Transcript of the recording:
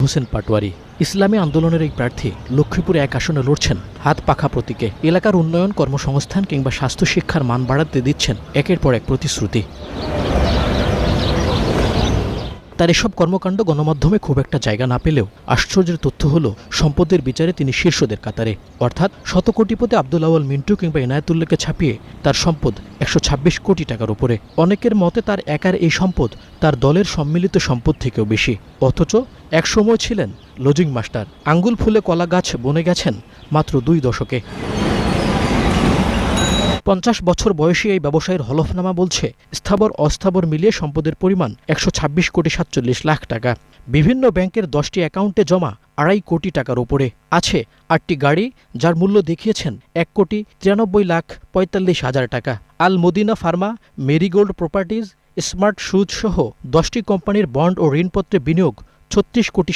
হোসেন পাটোয়ারি। ইসলামী আন্দোলনের এই প্রার্থী লক্ষ্মীপুরে এক আসনে লড়ছেন হাত পাখা প্রতীকে। এলাকার উন্নয়ন, কর্মসংস্থান কিংবা স্বাস্থ্য শিক্ষার মান বাড়াতে দিচ্ছেন একের পর এক প্রতিশ্রুতি। তার এসব কর্মকাণ্ড গণমাধ্যমে খুব একটা জায়গা না পেলেও আশ্চর্যের তথ্য হলো সম্পদের বিচারে তিনি শীর্ষদের কাতারে। অর্থাৎ শতকোটিপতি আব্দুল আউয়াল মিন্টু কিংবা এনায়েতুল্লাহকে ছাপিয়ে তার সম্পদ ১২৬ কোটি টাকার উপরে। অনেকের মতে তার একার এই সম্পদ তার দলের সম্মিলিত সম্পদ থেকেও বেশি। অথচ এক সময় ছিলেন লজিং মাস্টার। আঙ্গুল ফুলে কলা গাছ বনে গেছেন মাত্র ২ দশকে। ৫০ বছর বয়সী এই ব্যবসায়ীর হলফনামা বলছে স্থাবর অস্থাবর মিলিয়ে সম্পদের পরিমাণ ১২৬ কোটি ৪৭ লাখ টাকা। বিভিন্ন ব্যাংকের ১০টি অ্যাকাউন্টে জমা ২.৫ কোটি টাকার উপরে। আছে ৮টি গাড়ি, যার মূল্য দেখিয়েছেন ১,৯৩,৪৫,০০০ টাকা। Al Madina pharma, marigold properties, smart shoes সহ ১০টি কোম্পানির বন্ড ও ঋণপত্রে বিনিয়োগ ৩৬ কোটি